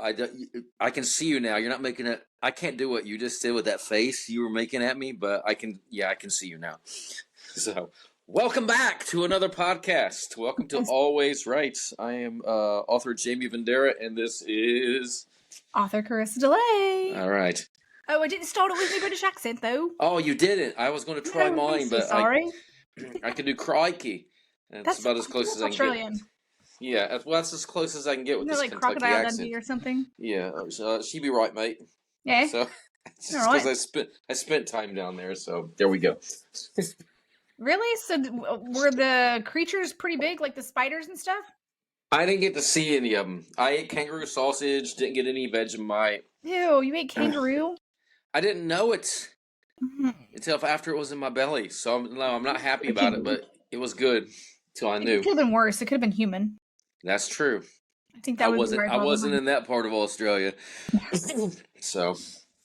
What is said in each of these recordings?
I can see you now. You're not making it. I can't do what you just did with that face you were making at me, but I can. Yeah, I can see you now. So, welcome back to another podcast. Welcome to Always Right. I am author Jamie Vendera, and this is author Carissa DeLay. All right. Oh, I didn't start it with my British accent, though. Oh, you didn't. I was going to try mine, but sorry. I can do crikey. That's about as close as I can Australian. get. Yeah, that's as close as I can get with this like Kentucky Crocodile accent. Dundee or something. Yeah, she be right, mate. Yeah. So because I spent time down there, so there we go. Really? So were the creatures pretty big, like the spiders and stuff? I didn't get to see any of them. I ate kangaroo sausage. Didn't get any Vegemite. Ew, you ate kangaroo? I didn't know it until after it was in my belly. So I'm not happy about it, but it was good until I knew. It could have been worse. It could have been human. That's true. I think that I wasn't in that part of Australia. So.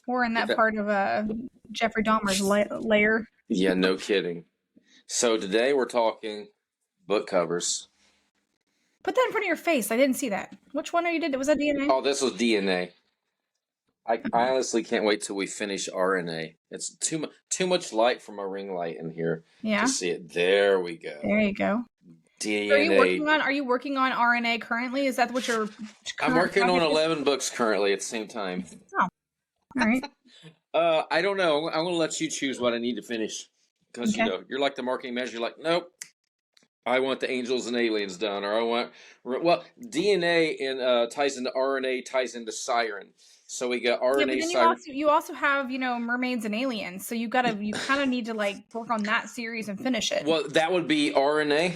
Or in that part of Jeffrey Dahmer's lair. Yeah, no kidding. So today we're talking book covers. Put that in front of your face. I didn't see that. Which one are you did? Was that DNA? Oh, this was DNA. I honestly can't wait till we finish RNA. It's too much light from a ring light in here to see it. There we go. There you go. DNA. Are you working on RNA currently? Is that what you're? I'm working on 11 books currently at the same time. Oh, all right. I don't know. I'm going to let you choose what I need to finish because you're like the marketing manager. You're like, nope. I want the angels and aliens done, or I want DNA ties into RNA, ties into Siren. So we got RNA. Yeah, but then you also have mermaids and aliens. So you kind of need to work on that series and finish it. Well, that would be RNA,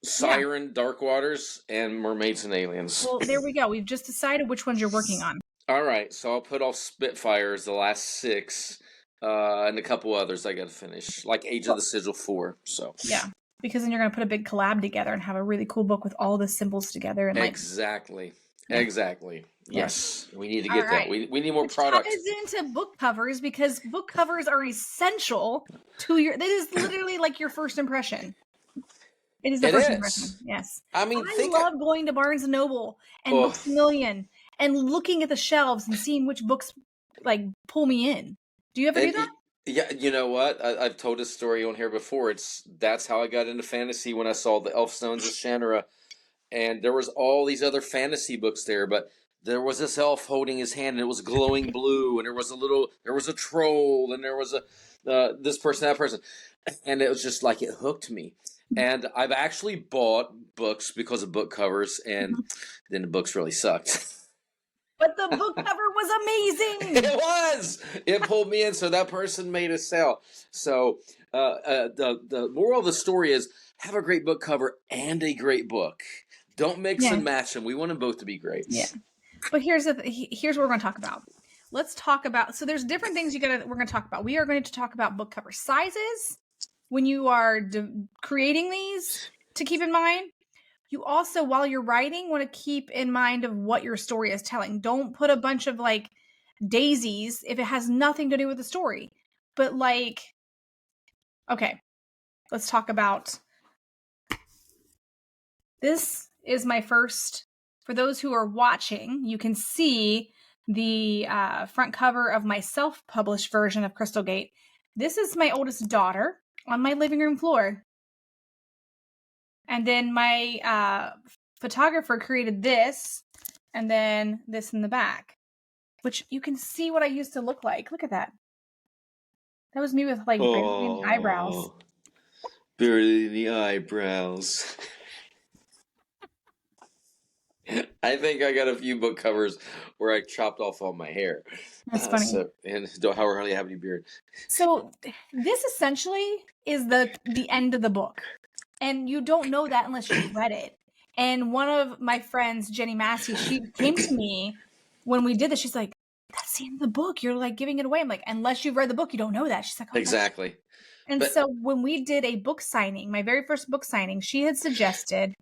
Siren, Dark Waters, and Mermaids and Aliens. Well, there we go. We've just decided which ones you're working on. All right, so I'll put off Spitfires, the last 6, and a couple others I got to finish, like Age of the Sigil 4. So yeah, because then you're going to put a big collab together and have a really cool book with all the symbols together. And exactly. Yes, we need to get that. We need more product. Which ties into book covers because book covers are essential to that is literally like your first impression. It is the first impression. Yes. I mean, I love going to Barnes & Noble and Books A Million and looking at the shelves and seeing which books pull me in. Do you ever do that? Yeah, you know what? I've told this story on here before. That's how I got into fantasy when I saw the Elfstones of Shannara. And there was all these other fantasy books there, but there was this elf holding his hand, and it was glowing blue, and there was a troll, and there was this person, that person, and it was just like it hooked me. And I've actually bought books because of book covers, and then the books really sucked. But the book cover was amazing. It was. It pulled me in, so that person made a sale. So the moral of the story is have a great book cover and a great book. Don't mix and match them. We want them both to be great. Yeah. But here's what we're going to talk about. Let's talk about, so there's different things we're going to talk about. We are going to talk about book cover sizes when you are creating these to keep in mind. You also, while you're writing, want to keep in mind of what your story is telling. Don't put a bunch of daisies if it has nothing to do with the story. But okay, let's talk about, this is my first, for those who are watching, you can see the front cover of my self-published version of Crystal Gate. This is my oldest daughter on my living room floor. And then my photographer created this, and then this in the back, which you can see what I used to look like. Look at that. That was me with eyebrows. Buried in the eyebrows. I think I got a few book covers where I chopped off all my hair. That's funny. And don't hardly have any beard. So this essentially is the end of the book. And you don't know that unless you've read it. And one of my friends, Jenny Massey, she came to me when we did this. She's like, that's the end of the book. You're giving it away. I'm like, unless you've read the book, you don't know that. She's like, oh, exactly. And so when we did a book signing, my very first book signing, she had suggested,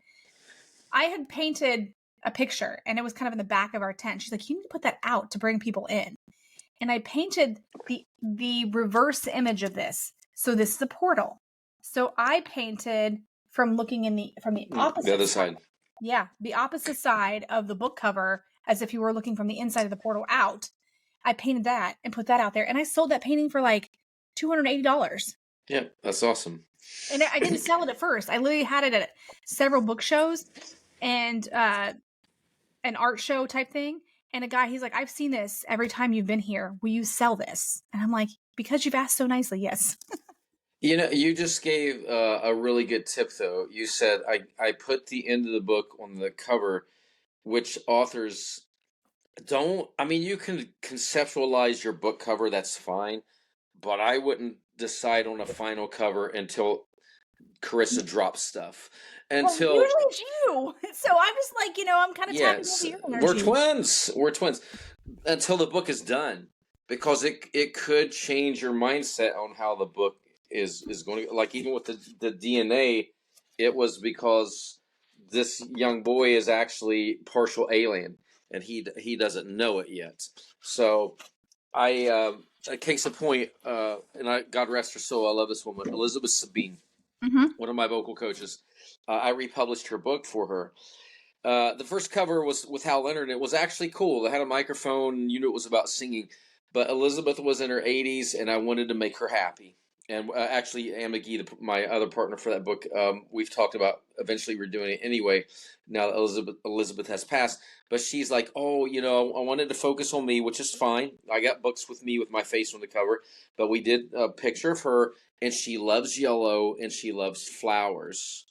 I had painted a picture and it was kind of in the back of our tent. She's like, you need to put that out to bring people in. And I painted the reverse image of this. So this is a portal. So I painted from looking from the opposite the other side. Yeah, the opposite side of the book cover as if you were looking from the inside of the portal out. I painted that and put that out there, and I sold that painting for like $280. Yeah, that's awesome. And I didn't sell it at first. I literally had it at several book shows and an art show type thing. And a guy, he's like, I've seen this every time you've been here. Will you sell this? And I'm like, because you've asked so nicely, yes. You know, you just gave a really good tip, though. You said, I put the end of the book on the cover, which authors don't. I mean, you can conceptualize your book cover, that's fine, but I wouldn't decide on a final cover until Carissa drops stuff. Well, Until, usually it's you. So I'm just like, I'm kind of tapping yes, into your we're energy. twins. We're twins. Until the book is done, because it could change your mindset on how the book is going to, like, even with the DNA, it was because this young boy is actually partial alien and he doesn't know it yet. So a case in point, and God rest her soul, I love this woman, Elizabeth Sabine, one of my vocal coaches. I republished her book for her. The first cover was with Hal Leonard, and it was actually cool. It had a microphone, and you knew it was about singing. But Elizabeth was in her 80s, and I wanted to make her happy. And actually, Anne McGee, my other partner for that book, we've talked about eventually redoing it anyway, now that Elizabeth has passed. But she's like, oh, I wanted to focus on me, which is fine. I got books with me with my face on the cover. But we did a picture of her, and she loves yellow, and she loves flowers.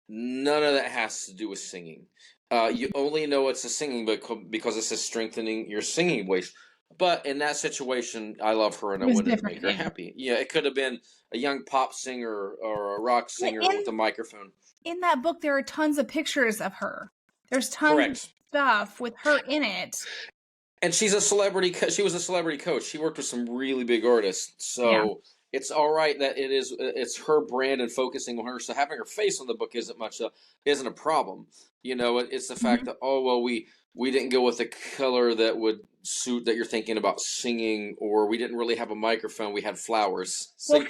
None of that has to do with singing. You only know it's a singing book because it says strengthening your singing voice. But in that situation, I love her and I wanted to make her happy. Yeah, it could have been a young pop singer or a rock singer with a microphone. In that book, there are tons of pictures of her. There's tons of stuff with her in it. And she's a celebrity. She was a celebrity coach. She worked with some really big artists. So it's all right that it's her brand and focusing on her. So having her face on the book isn't a problem. It's the fact that, we didn't go with a color that would suit that you're thinking about singing, or we didn't really have a microphone. We had flowers. So well,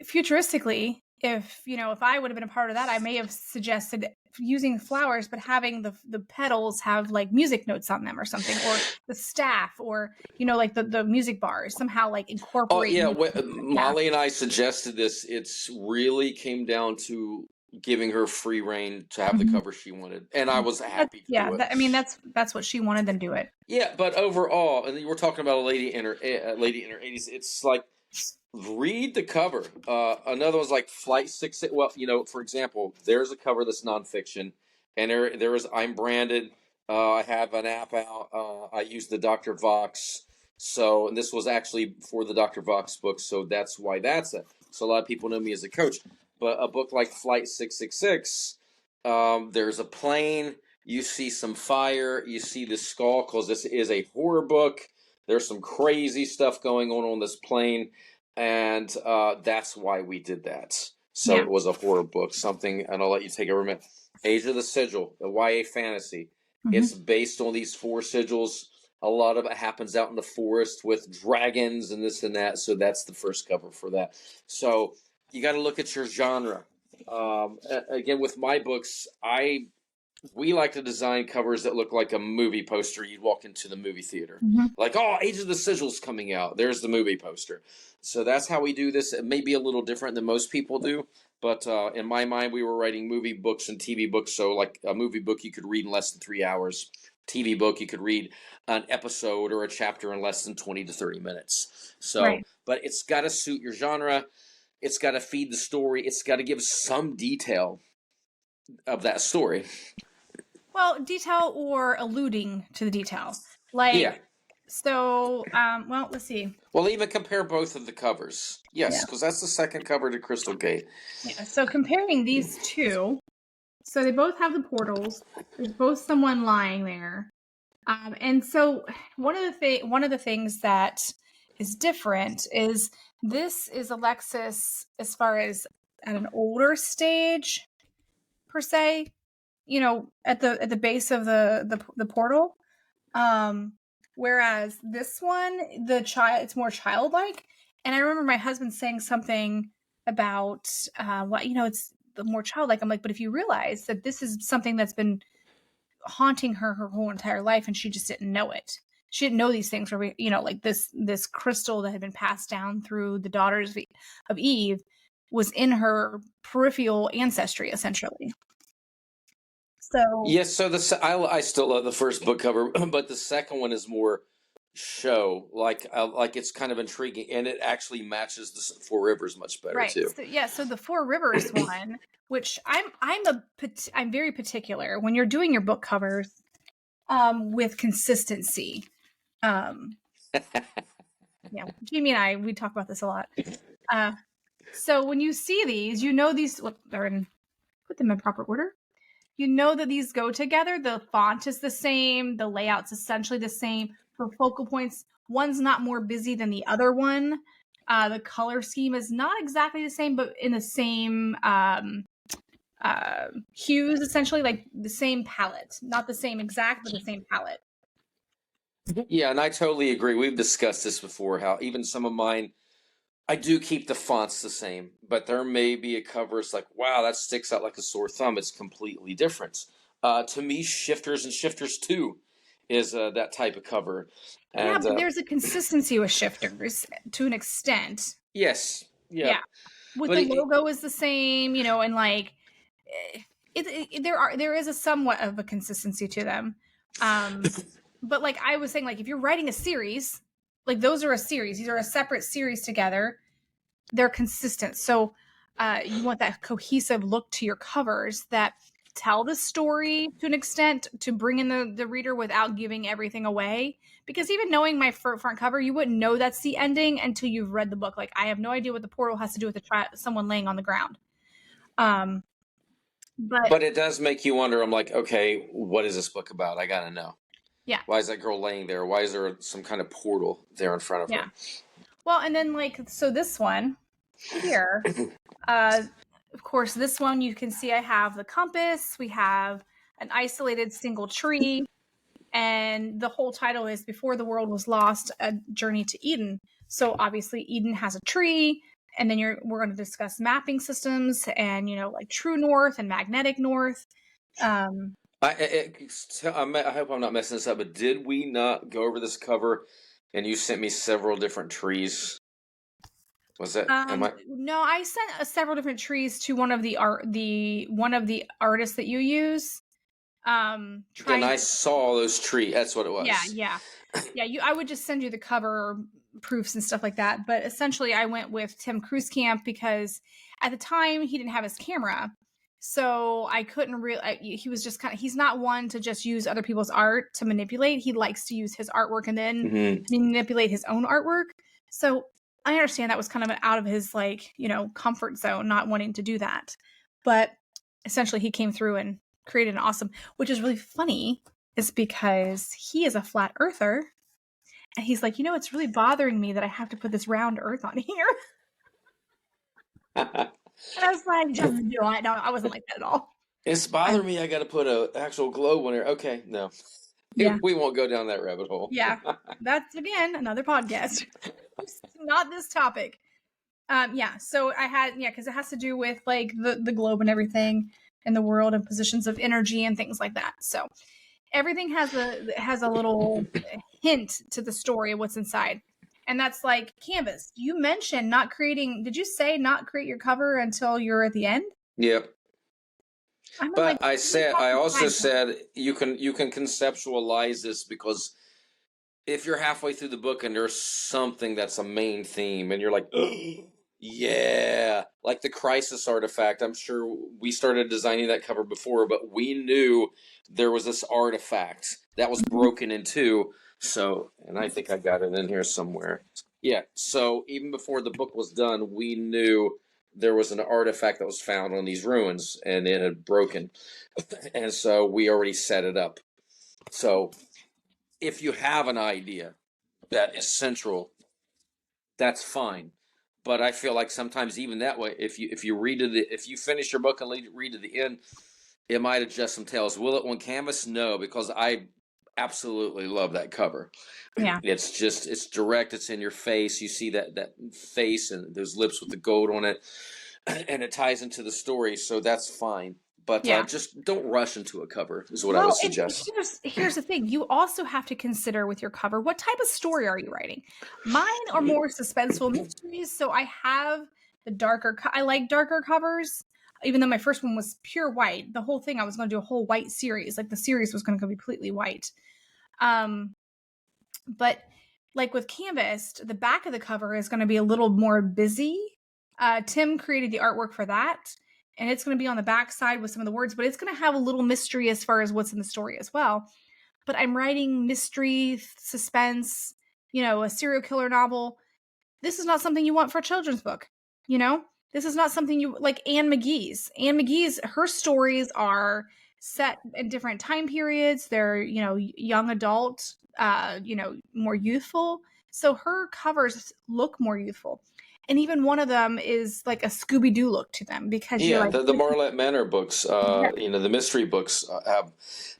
futuristically, if I would have been a part of that, I may have suggested using flowers, but having the petals have like music notes on them or something, or the staff, or like the music bars somehow like incorporate. Molly and I suggested this. It's really came down to giving her free reign to have the cover she wanted, and I was happy to do it. That's what she wanted, then do it. Yeah, but overall, and we're talking about a lady in her 80s. It's like, read the cover. Another one's like Flight 66. Well, for example, there's a cover that's nonfiction, and there is I'm branded. I have an app out. I use the Dr. Vox. So, and this was actually for the Dr. Vox book, so that's why that's it. So a lot of people know me as a coach. But a book like Flight 666, there's a plane, you see some fire, you see the skull, because this is a horror book. There's some crazy stuff going on this plane, and that's why we did that. So it was a horror book, something, and I'll let you take it over a minute. Age of the Sigil, the YA fantasy. It's based on these 4 sigils. A lot of it happens out in the forest with dragons and this and that, so that's the first cover for that. So you got to look at your genre. Again, with my books, we like to design covers that look like a movie poster you'd walk into the movie theater. Like, Age of the Sigil's coming out. There's the movie poster. So that's how we do this. It may be a little different than most people do, but in my mind, we were writing movie books and TV books. So like a movie book you could read in less than 3 hours. TV book you could read an episode or a chapter in less than 20 to 30 minutes. So, but it's got to suit your genre. It's got to feed the story. It's got to give some detail of that story. Well, detail or alluding to the detail. So, let's see. Well, even compare both of the covers. Yes, because that's the second cover to Crystal Gate. Yeah, so comparing these two, so they both have the portals. There's both someone lying there. And so one of the things that is different is this is Alexis as far as at an older stage, per se, at the base of the portal. Whereas this one, it's more childlike. And I remember my husband saying something about it's the more childlike. I'm like, but if you realize that this is something that's been haunting her whole entire life, and she just didn't know it. She didn't know these things were, like this crystal that had been passed down through the daughters of Eve was in her peripheral ancestry, essentially. So Yes, so I still love the first book cover, but the second one is more show, like it's kind of intriguing, and it actually matches the Four Rivers much better right, too. so the Four Rivers one, which I'm very particular when you're doing your book covers, with consistency. Yeah, Jamie and I, we talk about this a lot. So when you see these, these, they're in, put them in proper order. You know that these go together. The font is the same. The layout's essentially the same. For focal points, one's not more busy than the other one. The color scheme is not exactly the same, but in the same hues, essentially, like the same palette. Not the same exact, but the same palette. Yeah, and I totally agree. We've discussed this before, how even some of mine, I do keep the fonts the same, but there may be a cover. It's like, wow, that sticks out like a sore thumb. It's completely different. To me, Shifters and Shifters 2 is that type of cover. And but there's a consistency with Shifters to an extent. yes, Yeah. With but the logo is the same, and like there is a somewhat of a consistency to them. But like I was saying, like if you're writing a series, like those are a series. These are a separate series together. They're consistent. So you want that cohesive look to your covers that tell the story to an extent to bring in the reader without giving everything away. Because even knowing my front cover, you wouldn't know that's the ending until you've read the book. Like I have no idea what the portal has to do with someone laying on the ground. But it does make you wonder. I'm like, okay, what is this book about? I gotta know. Yeah. Why is that girl laying there? Why is there some kind of portal there in front of her? Well, and then so this one here, of course, this one you can see I have the compass. We have an isolated single tree. And the whole title is Before the World Was Lost, A Journey to Eden. So obviously Eden has a tree, and then we're going to discuss mapping systems and, like true north and magnetic north. I hope I'm not messing this up, but did we not go over this cover and you sent me several different trees? Was that No, I sent several different trees to one of the artists that you use. And I saw those trees. That's what it was. Yeah. I would just send you the cover proofs and stuff like that. But essentially, I went with Tim Cruisecamp because at the time he didn't have his camera, so I couldn't really. He was just he's not one to just use other people's art to manipulate. He likes to use his artwork and then manipulate his own artwork. So I understand that was kind of out of his comfort zone, not wanting to do that. But essentially, he came through and created an awesome, which is really funny, is because he is a flat earther, and he's like, it's really bothering me that I have to put this round earth on here. And I was like, just do it. No, I wasn't like that at all. It's bothering me. I got to put an actual globe on there. Okay, no. Yeah. We won't go down that rabbit hole. Yeah. That's, again, another podcast. Not this topic. So I had, because it has to do with like the globe and everything in the world and positions of energy and things like that. So everything has a little hint to the story of what's inside. And that's like Canvas. You mentioned did you say not create your cover until you're at the end? Yep. But I also said you can conceptualize this, because if you're halfway through the book and there's something that's a main theme and you're like, yeah, like the Crisis artifact. I'm sure we started designing that cover before, but we knew there was this artifact that was broken in two. So, and I think I got it in here somewhere. Yeah. So even before the book was done, we knew there was an artifact that was found on these ruins and it had broken. And so we already set it up. So if you have an idea that is central, that's fine. But I feel like sometimes even that way, if you finish your book and read to the end, it might adjust some tails. Will it on canvas? No, because I absolutely love that cover. Yeah, it's direct. It's in your face. You see that face and those lips with the gold on it, and it ties into the story. So that's fine. But Yeah. just don't rush into a cover is what I Well, would and suggest. here's the thing. You also have to consider with your cover, what type of story are you writing? Mine are more suspenseful mysteries, so I have the darker. I like darker covers, even though my first one was pure white. The whole thing, I was going to do a whole white series. Like the series was going to go completely white. But like with Canvassed, the back of the cover is going to be a little more busy. Tim created the artwork for that, and it's going to be on the back side with some of the words, but it's going to have a little mystery as far as what's in the story as well. But I'm writing mystery, suspense, a serial killer novel. This is not something you want for a children's book. This is not something you like. Anne McGee's. Her stories are set in different time periods. They're, young adult, more youthful. So her covers look more youthful. And even one of them is like a Scooby-Doo look to them because you're Yeah, like, the Marlette Manor books, the mystery books have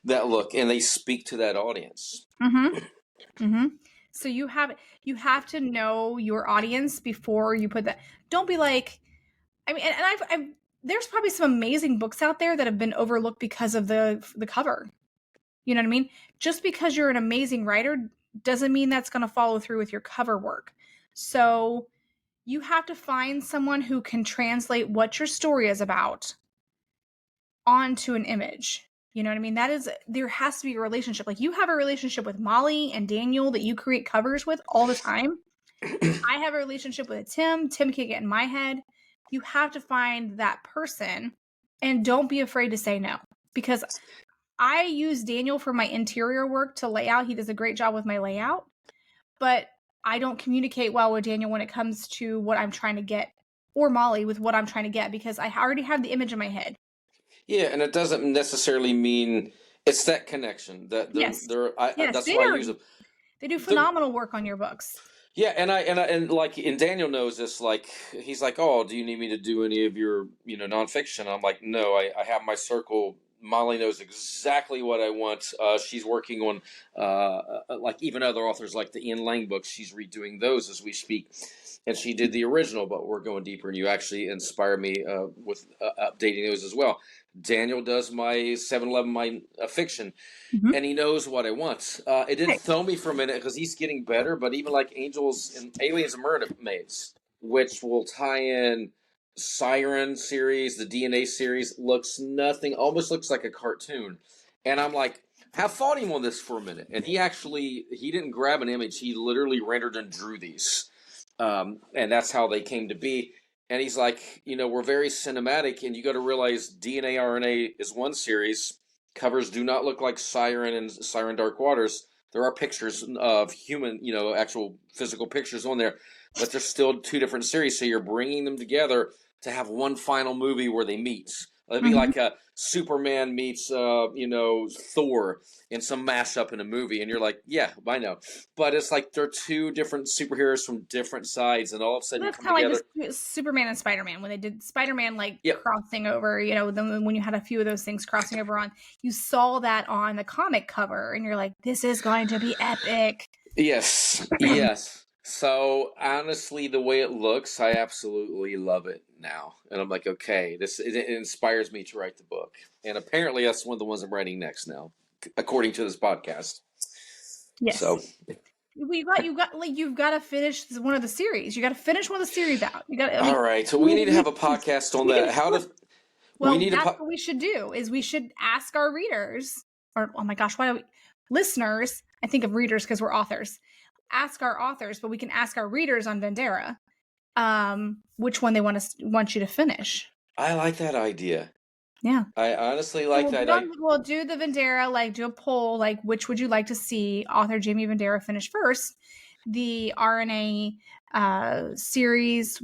that look, and they speak to that audience. mm-hmm. Mm-hmm. So you have to know your audience before you put that. Don't be like, I mean, and I've there's probably some amazing books out there that have been overlooked because of the cover. You know what I mean? Just because you're an amazing writer doesn't mean that's going to follow through with your cover work. So you have to find someone who can translate what your story is about onto an image. You know what I mean? There has to be a relationship. Like you have a relationship with Molly and Daniel that you create covers with all the time. I have a relationship with Tim. Tim can get in my head. You have to find that person and don't be afraid to say no, because I use Daniel for my interior work to lay out. He does a great job with my layout, but I don't communicate well with Daniel when it comes to what I'm trying to get, or Molly with what I'm trying to get, because I already have the image in my head. Yeah, and it doesn't necessarily mean it's that connection that Yes. that's why I use them. They do phenomenal work on your books. Yeah, and like, and Daniel knows this. Like, he's like, "Oh, do you need me to do any of your, nonfiction?" I'm like, "No, I have my circle. Molly knows exactly what I want. She's working on, like, even other authors like the Ian Lang books. She's redoing those as we speak, and she did the original, but we're going deeper. And you actually inspire me with updating those as well. Daniel does my 7-Eleven, my fiction." Mm-hmm. And he knows what I want. It didn't throw me for a minute because he's getting better, but even like Angels and Aliens and Mermaids, which will tie in Siren series, the DNA series, almost looks like a cartoon. And I'm like, have fought him on this for a minute. And he didn't grab an image. He literally rendered and drew these. And that's how they came to be. And he's like, we're very cinematic, and you got to realize DNA RNA is one series. Covers do not look like Siren and Siren Dark Waters. There are pictures of human, actual physical pictures on there, but they're still two different series. So you're bringing them together to have one final movie where they meet. It'd be like a Superman meets, Thor in some mashup in a movie, and you're like, yeah, I know. But it's like they're two different superheroes from different sides, and all of a sudden That's you come kind of together. like Superman and Spider-Man when they did Spider-Man, like Yep. crossing over. Then when you had a few of those things crossing over on, you saw that on the comic cover, and you're like, this is going to be epic. Yes, yes. So honestly, the way it looks, I absolutely love it now, and I'm like, okay, it inspires me to write the book, and apparently that's one of the ones I'm writing next now, according to this podcast. Yes. So you've got to finish one of the series. You got to finish one of the series out. all right, so we need to have a podcast on that. That's what we should do. Is we should ask our readers, or oh my gosh, why do we listeners? I think of readers because we're authors. Ask our authors, but we can ask our readers on Vendera, which one they want you to finish. I like that idea. Yeah, I honestly like that. We'll do the Vendera, do a poll, which would you like to see author Jamie Vendera finish first? The RNA series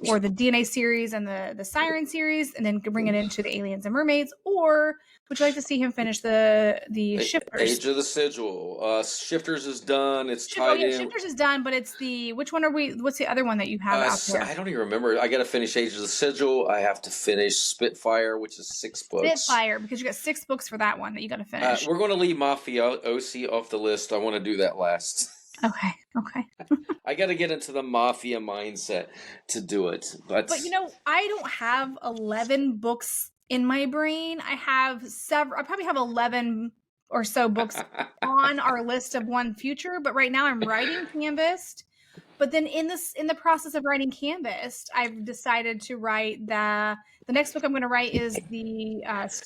or the DNA series and the Siren series, and then bring it into the Aliens and Mermaids, or would you like to see him finish the Shifters? Age of the Sigil. Shifters is done. It's tied in. Shifters is done, but it's which one are we? What's the other one that you have out there? I don't even remember. I got to finish Age of the Sigil. I have to finish Spitfire, which is 6 books. Spitfire, because you got 6 books for that one that you got to finish. We're going to leave Mafia OC off the list. I want to do that last. Okay. I got to get into the Mafia mindset to do it. But I don't have 11 books in my brain. I have several. I probably have 11 or so books on our list of one future, but right now I'm writing Canvassed. But then in the process of writing Canvassed, I've decided to write the next book I'm going to write is the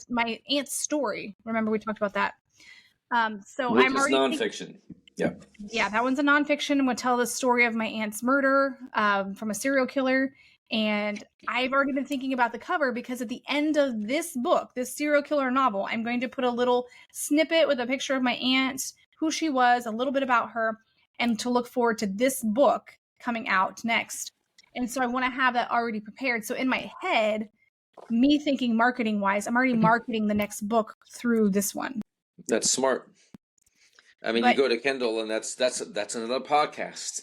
my aunt's story. Remember we talked about that. So Which I'm is already nonfiction. Yeah. yeah, that one's a nonfiction and would tell the story of my aunt's murder from a serial killer. And I've already been thinking about the cover because at the end of this book, this serial killer novel, I'm going to put a little snippet with a picture of my aunt, who she was, a little bit about her, and to look forward to this book coming out next. And so I want to have that already prepared. So in my head, me thinking marketing wise, I'm already marketing the next book through this one. That's smart. I mean, But you go to Kindle, and that's another podcast.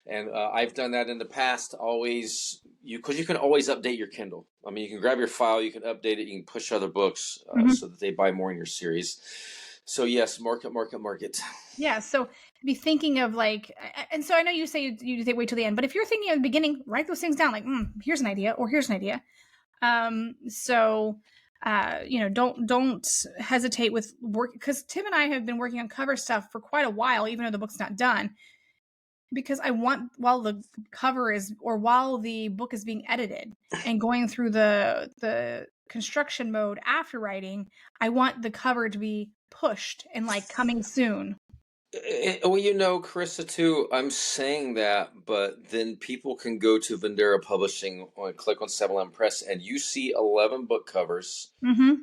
And I've done that in the past. Always, because you can always update your Kindle. I mean, you can grab your file, you can update it, you can push other books so that they buy more in your series. So yes, market. yeah, so be thinking of like, and so I know you say you wait till the end, but if you're thinking at the beginning, write those things down. Like, here's an idea, or here's an idea. Don't hesitate with work, because Tim and I have been working on cover stuff for quite a while, even though the book's not done. Because I want, while the book is being edited and going through the construction mode after writing, I want the cover to be pushed and like coming soon. Well, Carissa, too, I'm saying that, but then people can go to Vendera Publishing and click on 711 Press, and you see 11 book covers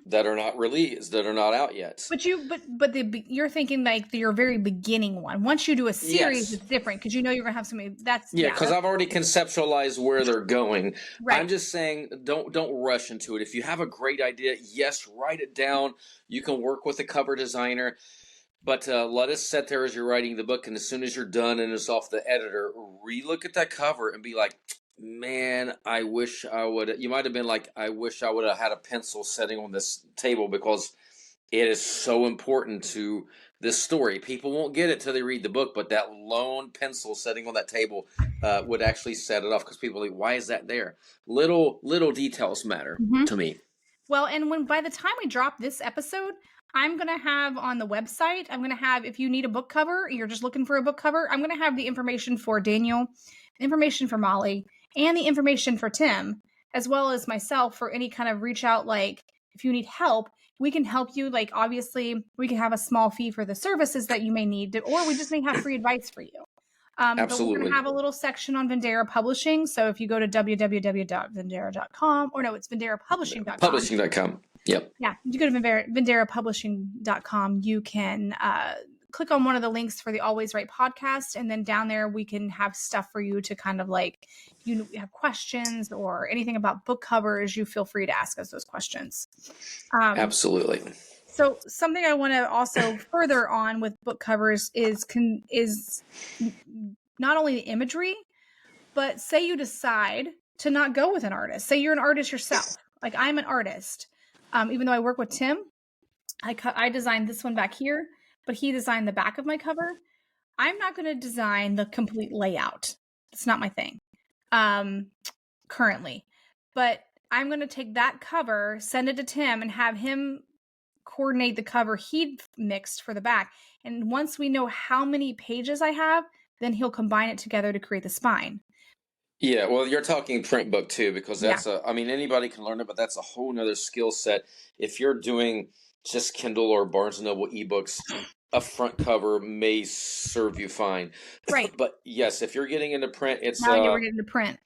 that are not released, that are not out yet. But you're thinking like your very beginning one. Once you do a series, it's different because you're going to have somebody that's because I've already conceptualized where they're going. Right. I'm just saying, don't rush into it. If you have a great idea, yes, write it down. You can work with a cover designer. But let us sit there as you're writing the book, and as soon as you're done and it's off the editor, relook at that cover and be like, man, I wish I would. You might have been like, I wish I would have had a pencil sitting on this table, because it is so important to this story. People won't get it till they read the book, but that lone pencil sitting on that table would actually set it off, because people are like, why is that there? Little details matter to me. Well, and by the time we drop this episode, I'm going to have on the website, if you need a book cover, you're just looking for a book cover, I'm going to have the information for Daniel, information for Molly, and the information for Tim, as well as myself for any kind of reach out. Like, if you need help, we can help you. Like, obviously, we can have a small fee for the services that you may need, or we just may have free advice for you. Absolutely. But we're going to have a little section on Vendera Publishing. So if you go to www.vendera.com, or no, it's venderapublishing.com. Publishing.com. Yep. Yeah, you go to venderapublishing.com. You can click on one of the links for the Always Right podcast, and then down there we can have stuff for you to kind of like, you have questions or anything about book covers, you feel free to ask us those questions. Absolutely. So something I want to also further on with book covers is not only the imagery, but say you decide to not go with an artist. Say you're an artist yourself. Like, I'm an artist. Even though I work with Tim, I designed this one back here, but he designed the back of my cover. I'm not going to design the complete layout. It's not my thing currently. But I'm going to take that cover, send it to Tim, and have him coordinate the cover he mixed for the back. And once we know how many pages I have, then he'll combine it together to create the spine. Yeah, well, you're talking print book too, because that's anybody can learn it, but that's a whole nother skill set. If you're doing just Kindle or Barnes & Noble ebooks, a front cover may serve you fine. Right. But yes, if you're getting into print, it's... Now we're getting into print.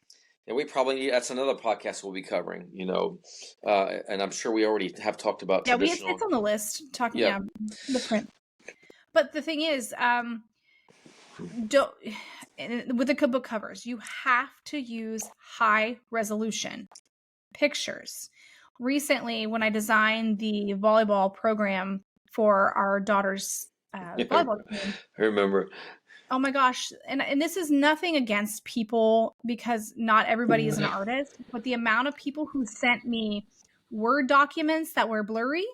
And we probably that's another podcast we'll be covering, and I'm sure we already have talked about traditional... it's on the list, talking about the print. But the thing is, with the book covers, you have to use high resolution pictures. Recently, when I designed the volleyball program for our daughter's volleyball team, I remember. Oh my gosh. And this is nothing against people, because not everybody is an artist, but the amount of people who sent me Word documents that were blurry,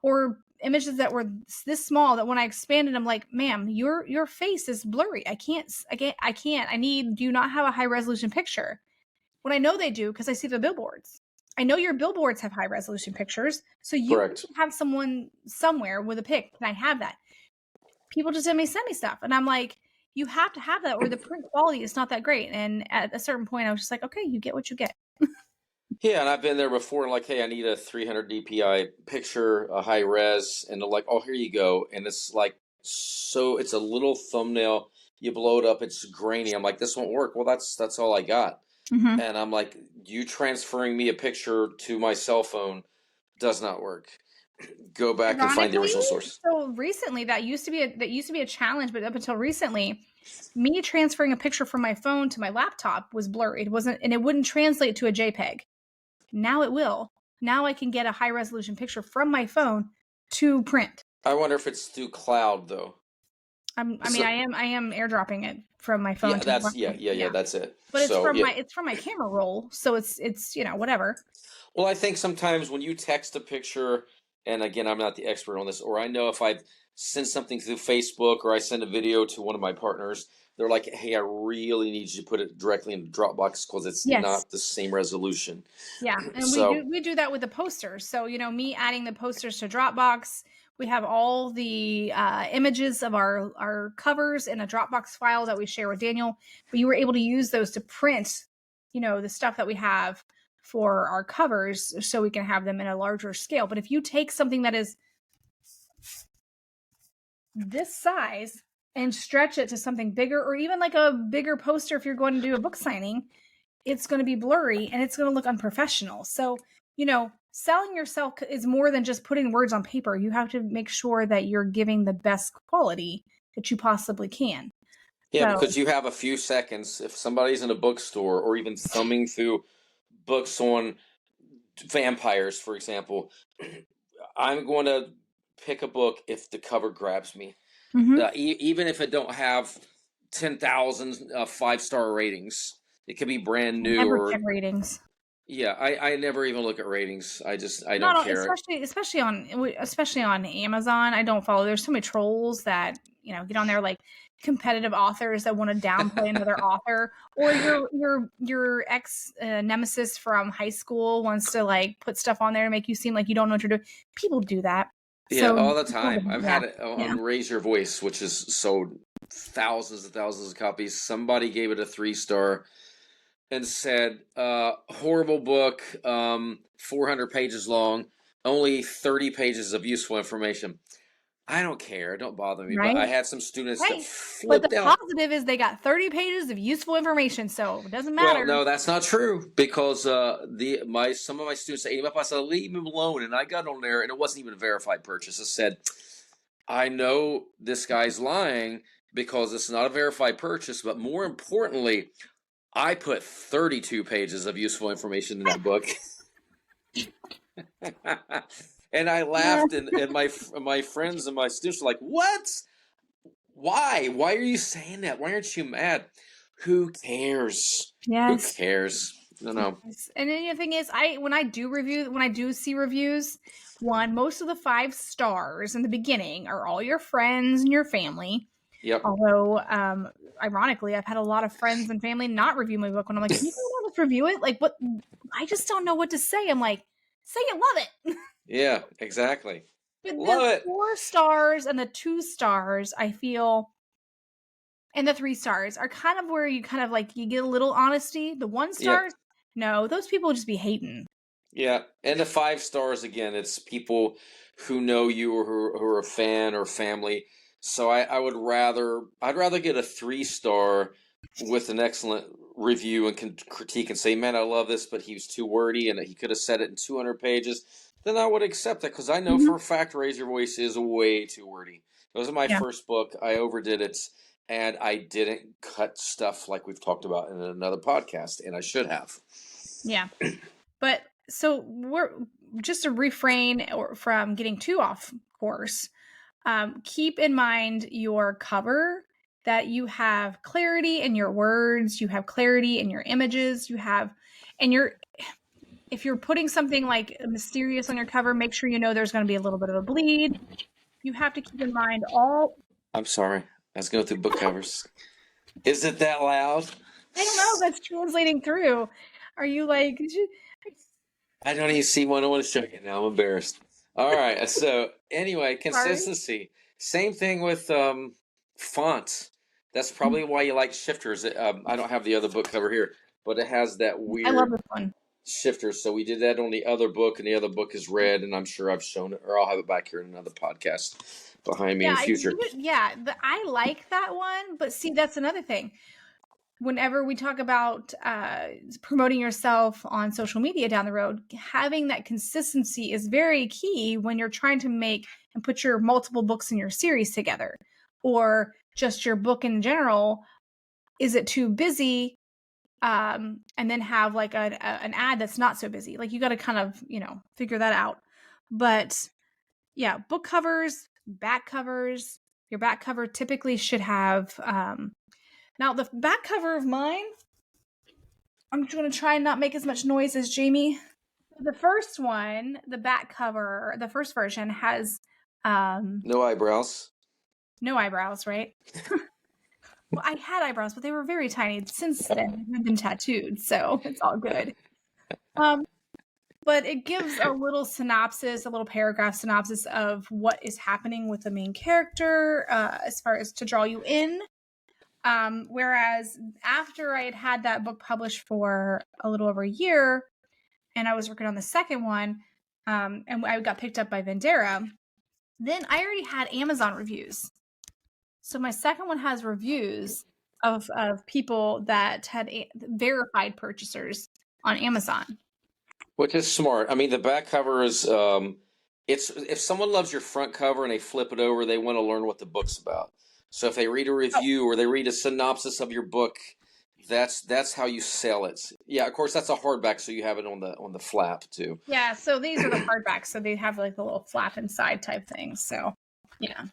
or images that were this small, that when I expanded, I'm like, ma'am, your face is blurry. I can't. Do you not have a high resolution picture? When I know they do, because I see the billboards. I know your billboards have high resolution pictures, so you Correct. have someone somewhere with a pic. Can I have that? People just send me stuff, and I'm like, you have to have that, or the print quality is not that great. And at a certain point, I was just like, okay, you get what you get. Yeah, and I've been there before. Like, hey, I need a 300 DPI picture, a high res, and they're like, oh, here you go. And it's like, so it's a little thumbnail. You blow it up, it's grainy. I'm like, this won't work. Well, that's all I got. Mm-hmm. And I'm like, you transferring me a picture to my cell phone does not work. Go back and find the original source. So recently, that used to be a challenge, but up until recently, me transferring a picture from my phone to my laptop was blurry. It wasn't, and it wouldn't translate to a JPEG. Now it will. Now I can get a high resolution picture from my phone to print. I wonder if it's through cloud though. I am airdropping it from my phone. Yeah, that's it. But it's from my camera roll, so it's whatever. Well, I think sometimes when you text a picture, and again, I'm not the expert on this, or I know if I send something through Facebook or I send a video to one of my partners, they're like, hey, I really need you to put it directly in Dropbox because it's not the same resolution. Yeah, and we do that with the posters. So, me adding the posters to Dropbox, we have all the images of our covers in a Dropbox file that we share with Daniel. But you were able to use those to print, the stuff that we have for our covers so we can have them in a larger scale. But if you take something that is this size and stretch it to something bigger, or even like a bigger poster if you're going to do a book signing, it's going to be blurry and it's going to look unprofessional. So, selling yourself is more than just putting words on paper. You have to make sure that you're giving the best quality that you possibly can. Yeah, because you have a few seconds. If somebody's in a bookstore or even thumbing through books on vampires, for example, I'm going to pick a book if the cover grabs me. Mm-hmm. Even if it don't have 10,000 5-star ratings, it could be brand new. Never check ratings. Yeah, I never even look at ratings. I don't care. Especially on Amazon, I don't follow. There's so many trolls that get on there, like competitive authors that want to downplay another author, or your ex nemesis from high school wants to like put stuff on there to make you seem like you don't know what you're doing. People do that. Yeah, all the time. I've had it on Raise Your Voice, which is sold thousands and thousands of copies. Somebody gave it a 3-star and said, horrible book, 400 pages long, only 30 pages of useful information. I don't care. Don't bother me. Right? But I had some students that flipped out. But the positive is they got 30 pages of useful information, so it doesn't matter. Well, no, that's not true, because some of my students ate him up. I said, leave him alone, and I got on there, and it wasn't even a verified purchase. It said, I know this guy's lying because it's not a verified purchase, but more importantly, I put 32 pages of useful information in that book. And I laughed, and my friends and my students were like, what? Why? Why are you saying that? Why aren't you mad? Who cares? Yes. Who cares? No. And then the thing is, when I do see reviews, most of the 5 stars in the beginning are all your friends and your family. Yep. Although, ironically, I've had a lot of friends and family not review my book when I'm like, can you let us review it? Like, what? I just don't know what to say. I'm like, say you love it. Yeah, exactly. But the 4 stars and the 2 stars, I feel, and the 3 stars are kind of where you kind of like, you get a little honesty. The 1 stars, no, those people just be hating. Yeah, and the 5 stars, again, it's people who know you or who are a fan or family. So I'd rather get a 3-star with an excellent review and critique and say, man, I love this, but he was too wordy and he could have said it in 200 pages. Then I would accept it, because I know for a fact Raise Your Voice is way too wordy. It was my first book. I overdid it, and I didn't cut stuff like we've talked about in another podcast, and I should have. Yeah. But so we're just to refrain from getting too off course. Keep in mind your cover, that you have clarity in your words, you have clarity in your images, if you're putting something like mysterious on your cover, make sure there's going to be a little bit of a bleed. You have to keep in mind I'm sorry. I was going through book covers. Is it that loud? I don't know. That's translating through. Are you like... I don't even see one. I want to show you now. I'm embarrassed. All right. So anyway, Sorry. consistency. Same thing with fonts. That's probably why you like shifters. I don't have the other book cover here, but it has that I love weird this one. shifter. So we did that on the other book, and the other book is red, and I'm sure I've shown it, or I'll have it back here in another podcast behind me in Yeah, the future. I like that one, but see, that's another thing. Whenever we talk about promoting yourself on social media down the road, having that consistency is very key when you're trying to make and put your multiple books in your series together, or just your book in general. Is it too busy? And then have like an ad that's not so busy. Like you got to kind of figure that out. But yeah, book covers, back covers. Your back cover typically should have. Now the back cover of mine, I'm just going to try and not make as much noise as Jamie. The first one, the back cover, the first version has No eyebrows. no eyebrows, right? Well, I had eyebrows, but they were very tiny. Since then, I've been tattooed, so it's all good. Um, but it gives a little synopsis, a little paragraph synopsis of what is happening with the main character, as far as to draw you in. Whereas after I had that book published for a little over a year, and I was working on the second one, and I got picked up by Vendera, then I already had Amazon reviews. So my second one has reviews of people that had verified purchasers on Amazon. Which is smart. I mean, the back cover is it's if someone loves your front cover and they flip it over, they want to learn what the book's about. So if they read a review or they read a synopsis of your book, that's how you sell it. Yeah, of course that's a hardback, so you have it on the flap too. Yeah, so these are the hardbacks, so they have like the little flap inside type thing. So yeah.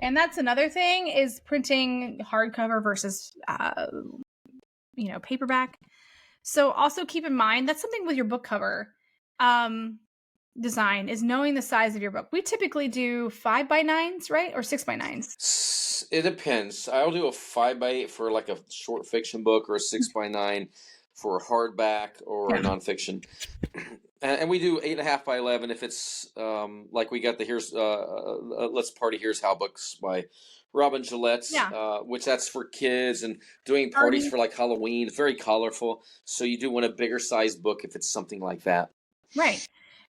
And that's another thing is printing hardcover versus paperback. So also keep in mind that's something with your book cover design is knowing the size of your book. We typically do 5x9s, right? Or 6x9s. It depends. I'll do a 5x8 for like a short fiction book, or a 6x9 for a hardback or a nonfiction. And we do 8.5x11 if it's like we got the Let's Party Here's How books by Robin Gillette, which that's for kids and doing parties for like Halloween. It's very colorful, so you do want a bigger size book if it's something like that. Right.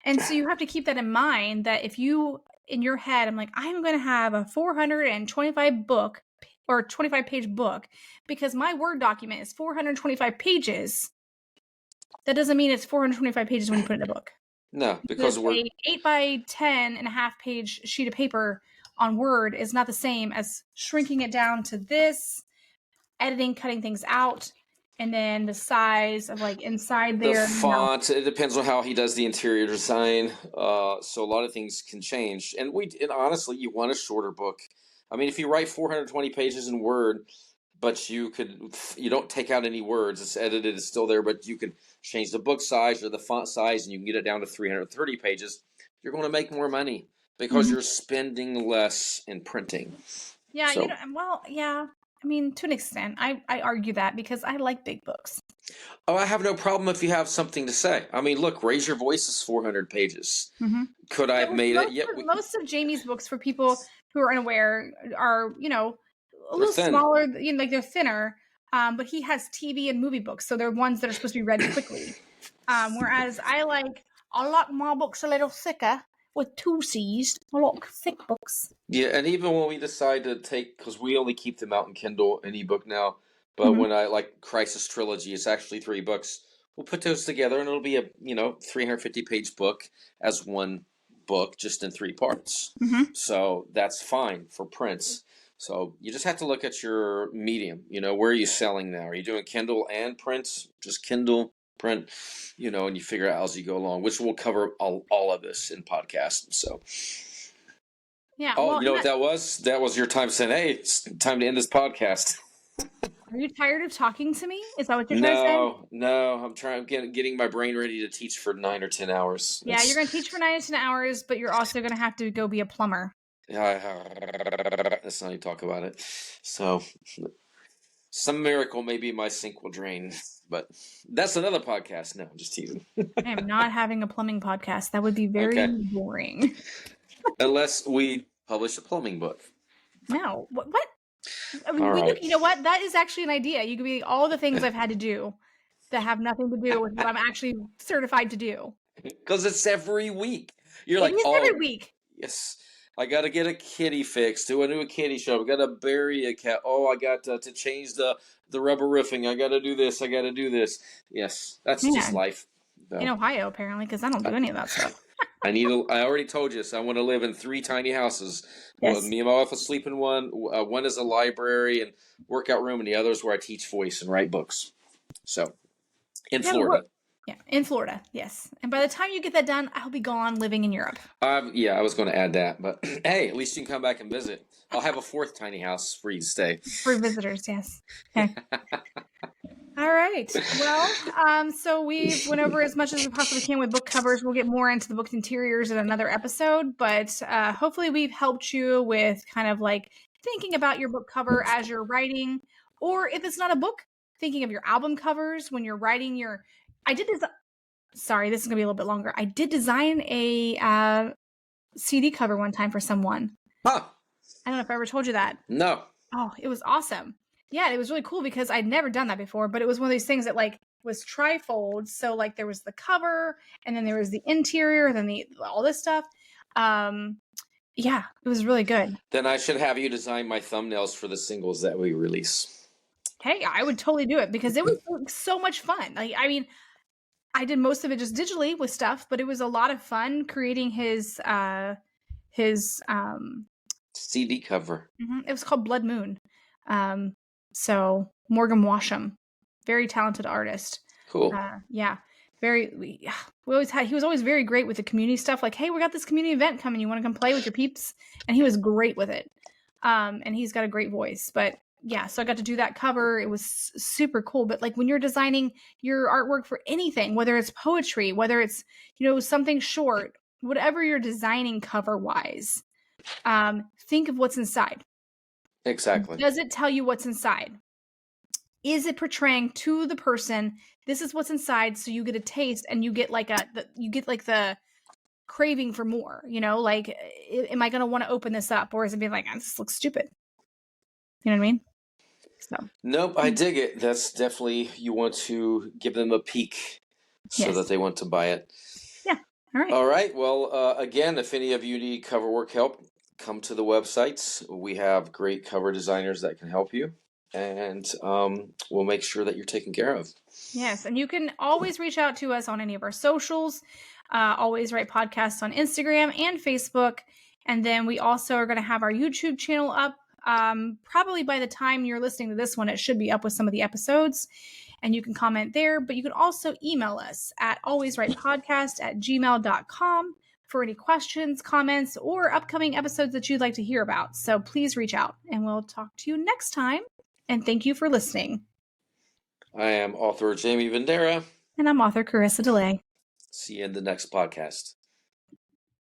And so you have to keep that in mind, that if you, in your head, I'm like, I'm going to have a 425 book or 25 page book because my Word document is 425 pages. That doesn't mean it's 425 pages when you put it in a book. No, because we're 8x10.5 page sheet of paper on Word is not the same as shrinking it down to this, editing, cutting things out, and then the size of like inside there. The font, it depends on how he does the interior design. So a lot of things can change. And honestly, you want a shorter book. I mean, if you write 420 pages in Word, but you don't take out any words, it's edited, it's still there, but you can change the book size or the font size and you can get it down to 330 pages. You're going to make more money because you're spending less in printing. Yeah, so. Yeah. I mean, to an extent, I argue that because I like big books. Oh, I have no problem if you have something to say. I mean, look, Raise Your Voice is 400 pages. Could I have made it? Yeah. Most of Jamie's books, for people who are unaware, are, a little smaller, like they're thinner, but he has TV and movie books, so they're ones that are supposed to be read quickly. Whereas I like my books a little thicker, with 2 C's, a lot of thick books. Yeah, and even when we decide to because we only keep them out in Kindle and ebook now, but when I like Crisis Trilogy, it's actually 3 books. We'll put those together and it'll be a 350 page book as one book, just in 3 parts. So that's fine for prints. So you just have to look at your medium. Where are you selling now? Are you doing Kindle and print? Just Kindle, print, and you figure out as you go along, which will cover all of this in podcast. So yeah. Oh, you know what that was? That was your time saying, hey, it's time to end this podcast. Are you tired of talking to me? Is that what you're trying to say? No. I'm getting my brain ready to teach for 9 or 10 hours. Yeah, you're going to teach for 9 to 10 hours, but you're also going to have to go be a plumber. Let's not even talk about it. So, some miracle maybe my sink will drain. but that's another podcast. No, I'm just teasing. I am not having a plumbing podcast. That would be very Okay. boring. Unless we publish a plumbing book. No. What? I mean, All right. you know what? That is actually an idea. You could be all the things I've had to do that have nothing to do with what I'm actually certified to do. Because it's every week. You're It like, is oh, every week. yes. I got to get a kitty fixed. Do a new kitty show. I got to bury a cat. Oh, I got to change the rubber roofing. I got to do this. I got to do this. Yes, that's just Yeah. life. So, In Ohio, apparently, because I don't do any of that stuff. I already told you, so I want to live in 3 tiny houses. Yes. Well, me and my wife will sleep in one. One is a library and workout room, and the other is where I teach voice and write books. So, in Yeah, Florida. Yeah, in Florida, yes. And by the time you get that done, I'll be gone living in Europe. Yeah, I was going to add that, but hey, at least you can come back and visit. I'll have a 4th tiny house for you to stay. For visitors, yes. Okay. All right. Well, so we went over as much as we possibly can with book covers. We'll get more into the book interiors in another episode, but hopefully we've helped you with kind of like thinking about your book cover as you're writing, or if it's not a book, thinking of your album covers when you're writing your. Sorry, this is gonna be a little bit longer. I did design a CD cover one time for someone. Huh? I don't know if I ever told you that. No. Oh, it was awesome. Yeah, it was really cool because I'd never done that before, but it was one of these things that like was trifold. So like there was the cover and then there was the interior, and then all this stuff. Yeah, it was really good. Then I should have you design my thumbnails for the singles that we release. Hey, I would totally do it because it was so much fun. Like, I mean, I did most of it just digitally with stuff, but it was a lot of fun creating his CD cover. It was called Blood Moon. So Morgan Washam, very talented artist. Cool. Yeah, he was always very great with the community stuff. Like, hey, we got this community event coming. You want to come play with your peeps? And he was great with it. And he's got a great voice. But yeah, so I got to do that cover. It was super cool. But like when you're designing your artwork for anything, whether it's poetry, whether it's, something short, whatever you're designing cover wise, think of what's inside. Exactly. Does it tell you what's inside? Is it portraying to the person, this is what's inside, so you get a taste and you get like the craving for more, like, am I going to want to open this up, or is it being like, this looks stupid? You know what I mean? So. Nope, I dig it. That's definitely, you want to give them a peek so that they want to buy it. Yeah. All right. All right. Well, again, if any of you need cover work help, come to the websites. We have great cover designers that can help you, and we'll make sure that you're taken care of. Yes, and you can always reach out to us on any of our socials. Always Write Podcasts on Instagram and Facebook, and then we also are going to have our YouTube channel up. Probably by the time you're listening to this one, it should be up with some of the episodes, and you can comment there. But you can also email us at alwayswritepodcast@gmail.com for any questions, comments, or upcoming episodes that you'd like to hear about. So please reach out, and we'll talk to you next time. And thank you for listening. I am author Jamie Vendera. And I'm author Carissa DeLay. See you in the next podcast.